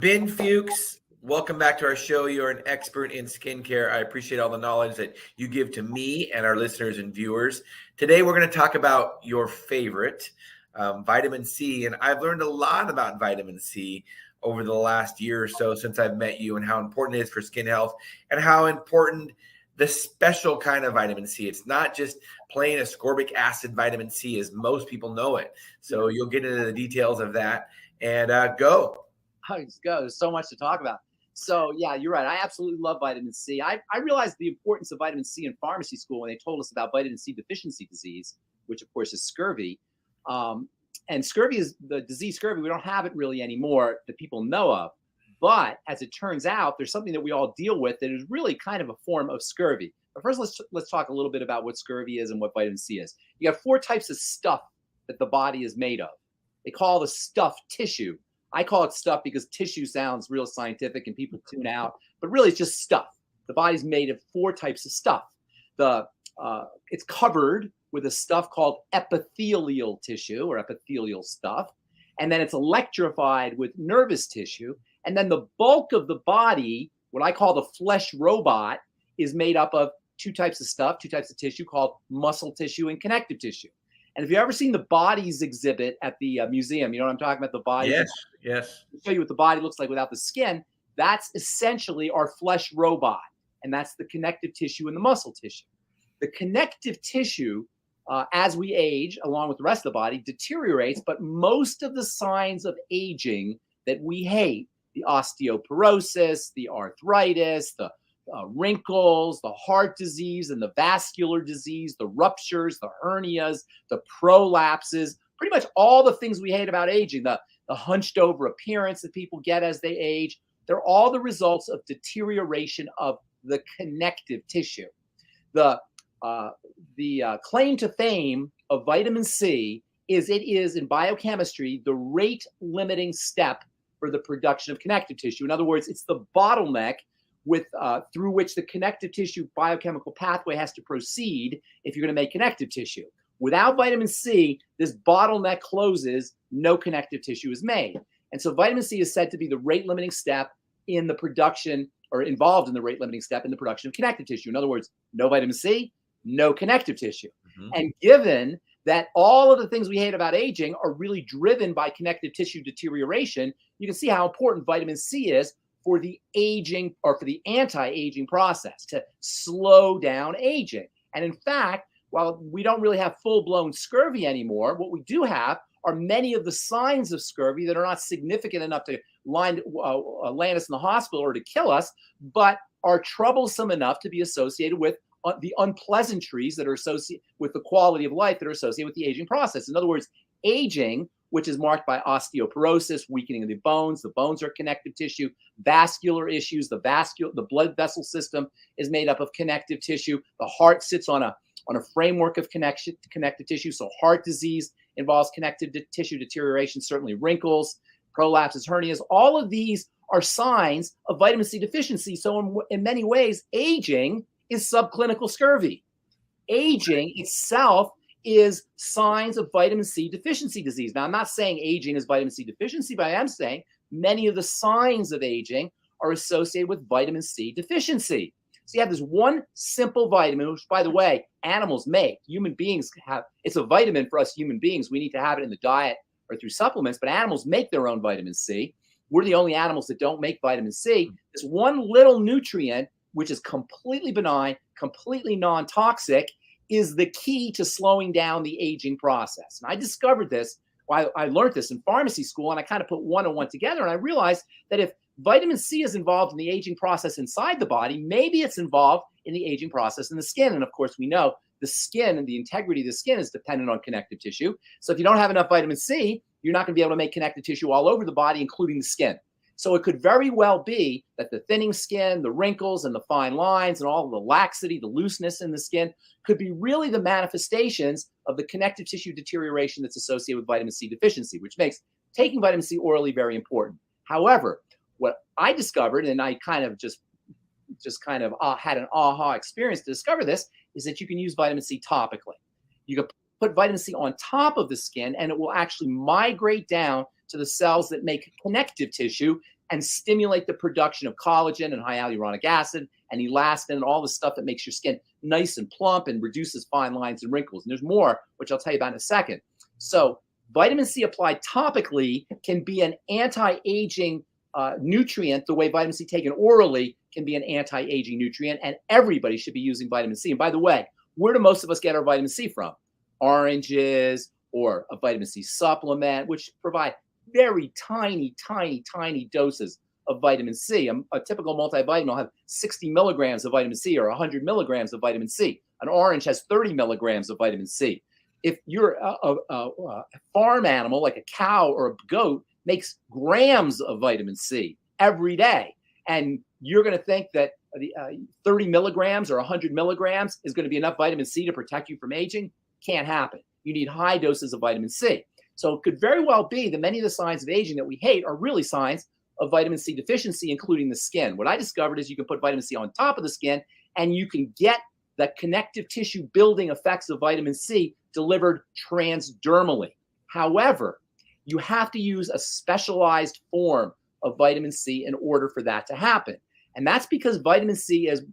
Ben Fuchs, welcome back to our show. You're an expert in skincare. I appreciate all the knowledge that you give to me and our listeners and viewers. Today, we're going to talk about your favorite, vitamin C. And I've learned a lot about vitamin C over the last year or so since I've met you, and how important it is for skin health and how important the special kind of vitamin C. It's not just plain ascorbic acid vitamin C as most people know it. So you'll get into the details of that, and go. Let's go. There's so much to talk about. So yeah, you're right. I absolutely love vitamin C. I realized the importance of vitamin C in pharmacy school when they told us about vitamin C deficiency disease, which of course is scurvy. And scurvy is the disease scurvy. We don't have it really anymore that people know of. But as it turns out, there's something that we all deal with that is really kind of a form of scurvy. But first, let's talk a little bit about what scurvy is and what vitamin C is. You have 4 types of stuff that the body is made of. They call the stuff tissue. I call it stuff because tissue sounds real scientific and people tune out, but really it's just stuff. The body's made of 4 types of stuff. It's covered with a stuff called epithelial tissue or epithelial stuff, and then it's electrified with nervous tissue, and then the bulk of the body, what I call the flesh robot, is made up of 2 types of stuff, 2 types of tissue called muscle tissue and connective tissue. And if you've ever seen the bodies exhibit at the museum, you know what I'm talking about, the body? Yes. I'll show you what the body looks like without the skin. That's essentially our flesh robot, and that's the connective tissue and the muscle tissue. The connective tissue, as we age, along with the rest of the body, deteriorates, but most of the signs of aging that we hate, the osteoporosis, the arthritis, the wrinkles, the heart disease and the vascular disease, the ruptures, the hernias, the prolapses, pretty much all the things we hate about aging, the hunched over appearance that people get as they age, they're all the results of deterioration of the connective tissue. The claim to fame of vitamin C is it is in biochemistry the rate limiting step for the production of connective tissue. In other words, it's the bottleneck through which the connective tissue biochemical pathway has to proceed if you're going to make connective tissue. Without vitamin C, this bottleneck closes, no connective tissue is made. And so vitamin C is said to be the rate limiting step in the production, or involved in the rate limiting step in the production of connective tissue. In other words, no vitamin C, no connective tissue. Mm-hmm. And given that all of the things we hate about aging are really driven by connective tissue deterioration, you can see how important vitamin C is for the aging or for the anti-aging process to slow down aging. And in fact, while we don't really have full-blown scurvy anymore, what we do have are many of the signs of scurvy that are not significant enough to land us in the hospital or to kill us, but are troublesome enough to be associated with the unpleasantries that are associated with the quality of life that are associated with the aging process. In other words, aging, which is marked by osteoporosis, weakening of the bones are connective tissue, vascular issues, the blood vessel system is made up of connective tissue. The heart sits on a framework of connective tissue. So heart disease involves connective tissue deterioration, certainly wrinkles, prolapses, hernias. All of these are signs of vitamin C deficiency. So in many ways, aging is subclinical scurvy. Aging itself is signs of vitamin C deficiency disease. Now, I'm not saying aging is vitamin C deficiency, but I am saying many of the signs of aging are associated with vitamin C deficiency. So you have this one simple vitamin, which, by the way, animals make. Human beings have, it's a vitamin for us human beings. We need to have it in the diet or through supplements, but animals make their own vitamin C. We're the only animals that don't make vitamin C. This one little nutrient, which is completely benign, completely non-toxic, is the key to slowing down the aging process. And I discovered this, I learned this in pharmacy school, and I kind of put one and one together, and I realized that if vitamin C is involved in the aging process inside the body, maybe it's involved in the aging process in the skin. And of course, we know the skin and the integrity of the skin is dependent on connective tissue. So if you don't have enough vitamin C, you're not going to be able to make connective tissue all over the body, including the skin. So it could very well be that the thinning skin, the wrinkles and the fine lines and all the laxity, the looseness in the skin could be really the manifestations of the connective tissue deterioration that's associated with vitamin C deficiency, which makes taking vitamin C orally very important. However, what I discovered, and I kind of just had an aha experience to discover this, is that you can use vitamin C topically. You can put vitamin C on top of the skin, and it will actually migrate down to the cells that make connective tissue and stimulate the production of collagen and high hyaluronic acid and elastin and all the stuff that makes your skin nice and plump and reduces fine lines and wrinkles. And there's more, which I'll tell you about in a second. So vitamin C applied topically can be an anti-aging nutrient, the way vitamin C taken orally can be an anti-aging nutrient, and everybody should be using vitamin C. And by the way, where do most of us get our vitamin C from? Oranges or a vitamin C supplement, which provide very tiny, tiny, tiny doses of vitamin C. A typical multivitamin will have 60 milligrams of vitamin C or 100 milligrams of vitamin C. An orange has 30 milligrams of vitamin C. If you're a farm animal like a cow or a goat, makes grams of vitamin C every day. And you're going to think that 30 milligrams or 100 milligrams is going to be enough vitamin C to protect you from aging. Can't happen. You need high doses of vitamin C. So it could very well be that many of the signs of aging that we hate are really signs of vitamin C deficiency, including the skin. What I discovered is you can put vitamin C on top of the skin and you can get the connective tissue building effects of vitamin C delivered transdermally. However, you have to use a specialized form of vitamin C in order for that to happen. And that's because vitamin C is,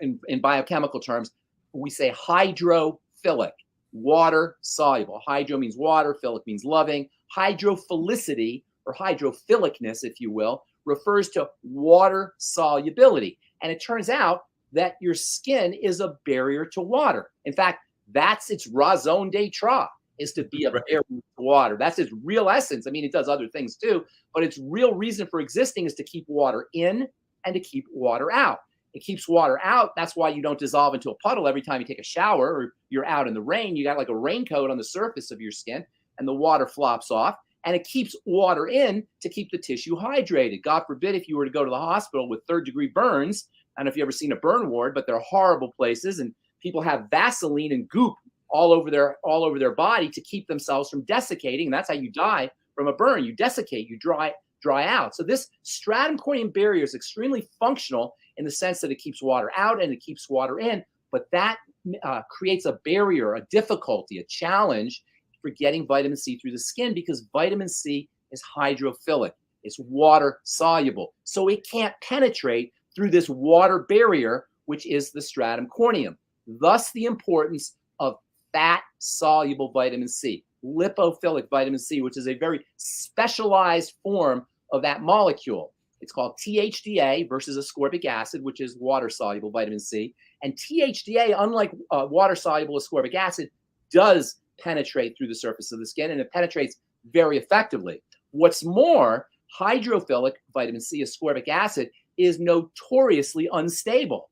in biochemical terms, we say hydrophilic, water soluble. Hydro means water, philic means loving. Hydrophilicity, or hydrophilicness, if you will, refers to water solubility. And it turns out that your skin is a barrier to water. In fact, that's its raison d'etre, is to be a barrier to water. That's its real essence. I mean, it does other things too, but its real reason for existing is to keep water in and to keep water out. It keeps water out. That's why you don't dissolve into a puddle every time you take a shower or you're out in the rain. You got like a raincoat on the surface of your skin and the water flops off. And it keeps water in to keep the tissue hydrated. God forbid if you were to go to the hospital with third-degree burns. I don't know if you've ever seen a burn ward, but they're horrible places. And people have Vaseline and goop all over their body to keep themselves from desiccating. And that's how you die from a burn. You desiccate, you dry out. So this stratum corneum barrier is extremely functional in the sense that it keeps water out and it keeps water in, but that creates a barrier, a difficulty, a challenge for getting vitamin C through the skin because vitamin C is hydrophilic. It's water soluble. So it can't penetrate through this water barrier, which is the stratum corneum. Thus the importance of fat soluble vitamin C, lipophilic vitamin C, which is a very specialized form of that molecule. It's called THDA versus ascorbic acid, which is water-soluble vitamin C. And THDA, unlike water-soluble ascorbic acid, does penetrate through the surface of the skin, and it penetrates very effectively. What's more, hydrophilic vitamin C, ascorbic acid, is notoriously unstable.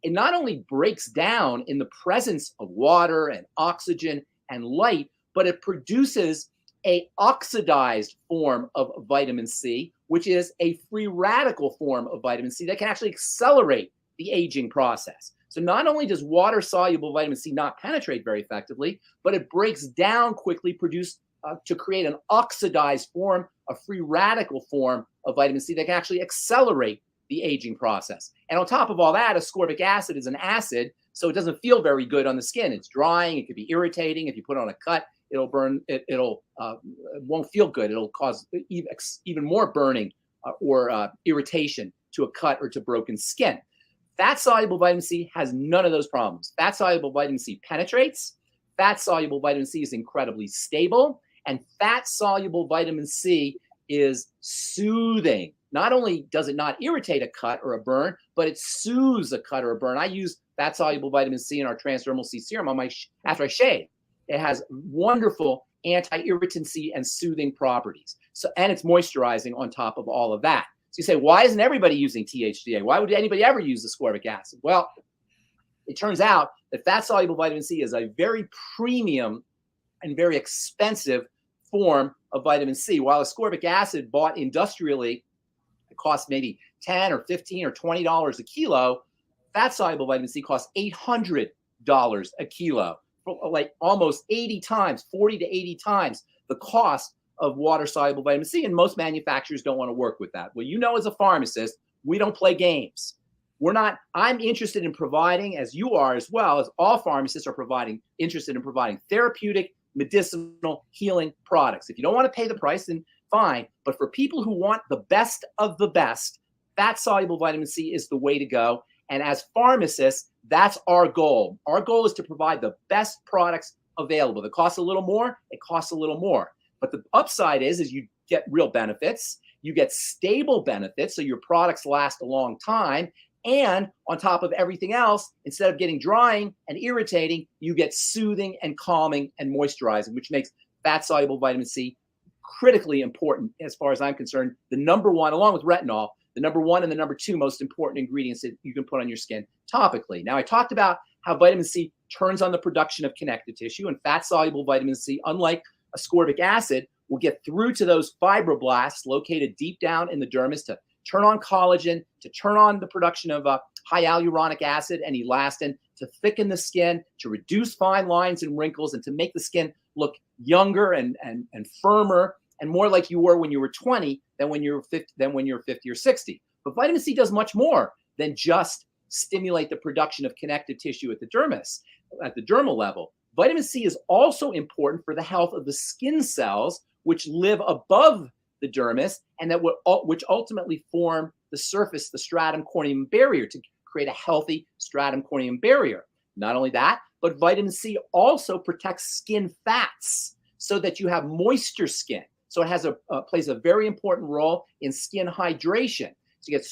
It not only breaks down in the presence of water and oxygen and light, but it produces an oxidized form of vitamin C, which is a free radical form of vitamin C that can actually accelerate the aging process. So not only does water-soluble vitamin C not penetrate very effectively, but it breaks down quickly, to create an oxidized form, a free radical form of vitamin C that can actually accelerate the aging process. And on top of all that, ascorbic acid is an acid, so it doesn't feel very good on the skin. It's drying. It could be irritating. If you put it on a cut, it'll burn. It won't feel good. It'll cause even more burning or irritation to a cut or to broken skin. Fat-soluble vitamin C has none of those problems. Fat-soluble vitamin C penetrates. Fat-soluble vitamin C is incredibly stable. And fat-soluble vitamin C is soothing. Not only does it not irritate a cut or a burn, but it soothes a cut or a burn. I use fat-soluble vitamin C in our Transdermal C serum on after I shave. It has wonderful anti-irritancy and soothing properties. And it's moisturizing on top of all of that. So you say, why isn't everybody using THDA? Why would anybody ever use ascorbic acid? Well, it turns out that fat-soluble vitamin C is a very premium and very expensive form of vitamin C. While ascorbic acid bought industrially, it costs maybe $10 or $15 or $20 a kilo. Fat-soluble vitamin C costs $800 a kilo, like almost 80 times, 40 to 80 times the cost of water-soluble vitamin C, and most manufacturers don't want to work with that. Well, you know, as a pharmacist, we don't play games. I'm interested in providing, as you are as well, as all pharmacists are interested in providing therapeutic, medicinal, healing products. If you don't want to pay the price, then fine. But for people who want the best of the best, fat-soluble vitamin C is the way to go. And as pharmacists, that's our goal. Our goal is to provide the best products available. It costs a little more, it costs a little more. But the upside is you get real benefits, you get stable benefits, so your products last a long time. And on top of everything else, instead of getting drying and irritating, you get soothing and calming and moisturizing, which makes fat-soluble vitamin C critically important as far as I'm concerned. The number one, along with retinol, the number one and the number two most important ingredients that you can put on your skin topically. Now, I talked about how vitamin C turns on the production of connective tissue, and fat-soluble vitamin C, unlike ascorbic acid, will get through to those fibroblasts located deep down in the dermis to turn on collagen, to turn on the production of hyaluronic acid and elastin, to thicken the skin, to reduce fine lines and wrinkles, and to make the skin look younger and firmer and more like you were when you were 20 than when you were 50 or 60. But vitamin C does much more than just stimulate the production of connective tissue at the dermis, at the dermal level. Vitamin C is also important for the health of the skin cells, which live above the dermis and which ultimately form the surface, the stratum corneum barrier, to create a healthy stratum corneum barrier. Not only that, but vitamin C also protects skin fats so that you have moisture skin. So it has plays a very important role in skin hydration. So you get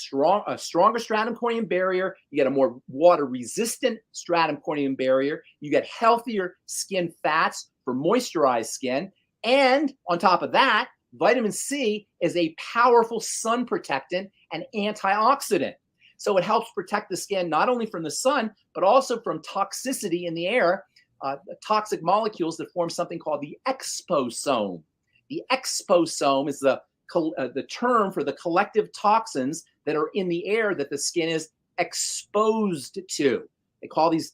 a stronger stratum corneum barrier, you get a more water-resistant stratum corneum barrier, you get healthier skin fats for moisturized skin, and on top of that, vitamin C is a powerful sun protectant and antioxidant. So it helps protect the skin not only from the sun, but also from toxicity in the air, toxic molecules that form something called the exposome. The exposome is the term for the collective toxins that are in the air that the skin is exposed to. They call these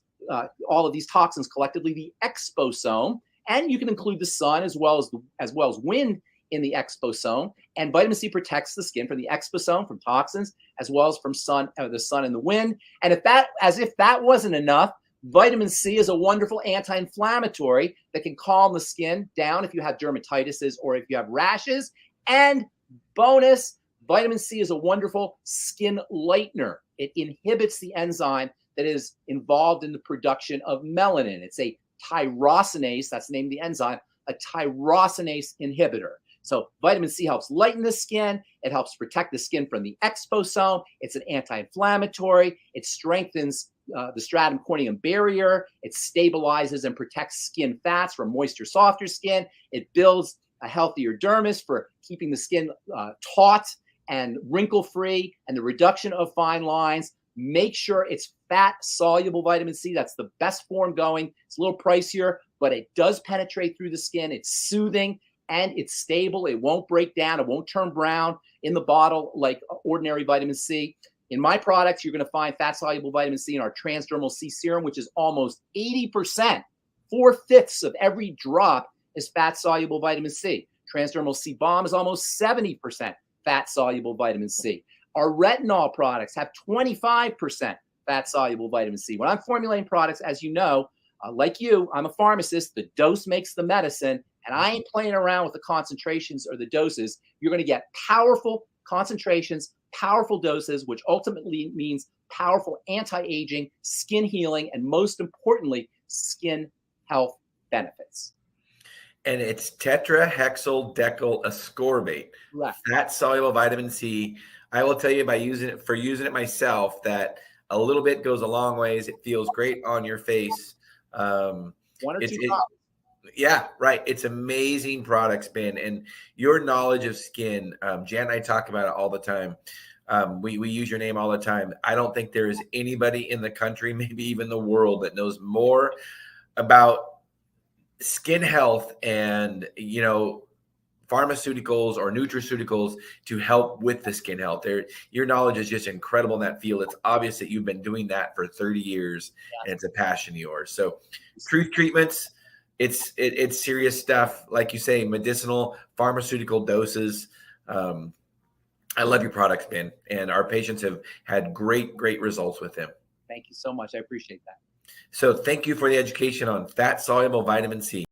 all of these toxins collectively the exposome, and you can include the sun as well as wind in the exposome. And vitamin C protects the skin from the exposome, from toxins, as well as from the sun and the wind. And if that wasn't enough, vitamin C is a wonderful anti-inflammatory that can calm the skin down if you have dermatitis or if you have rashes. And bonus, vitamin C is a wonderful skin lightener. It inhibits the enzyme that is involved in the production of melanin. It's a tyrosinase, that's the name of the enzyme, a tyrosinase inhibitor. So vitamin C helps lighten the skin. It helps protect the skin from the exposome. It's an anti-inflammatory. It strengthens the stratum corneum barrier. It stabilizes and protects skin fats for moisture, softer skin. It builds a healthier dermis for keeping the skin taut and wrinkle-free, and the reduction of fine lines. Make sure it's fat-soluble vitamin C. That's the best form going. It's a little pricier, but it does penetrate through the skin. It's soothing and it's stable. It won't break down. It won't turn brown in the bottle like ordinary vitamin C. In my products, you're going to find fat-soluble vitamin C in our Transdermal C serum, which is almost 80%. 4/5 of every drop is fat-soluble vitamin C. Transdermal C Balm is almost 70% fat-soluble vitamin C. Our retinol products have 25% fat-soluble vitamin C. When I'm formulating products, as you know, like you, I'm a pharmacist. The dose makes the medicine, and I ain't playing around with the concentrations or the doses. You're going to get powerful concentrations, powerful doses, which ultimately means powerful anti-aging, skin healing, and most importantly, skin health benefits. And it's tetrahexyl decyl ascorbate, fat-soluble vitamin C. I will tell you by using it myself that a little bit goes a long ways. It feels great on your face. One or two drops. Yeah, right. It's amazing products, Ben, and your knowledge of skin. Jan and I talk about it all the time. We use your name all the time. I don't think there is anybody in the country, maybe even the world, that knows more about skin health and, pharmaceuticals or nutraceuticals to help with the skin health. Your knowledge is just incredible in that field. It's obvious that you've been doing that for 30 years and it's a passion of yours. So Truth Treatments, it's serious stuff. Like you say, medicinal pharmaceutical doses. I love your products, Ben, and our patients have had great results with them. Thank you so much. I appreciate that. So thank you for the education on fat-soluble vitamin C.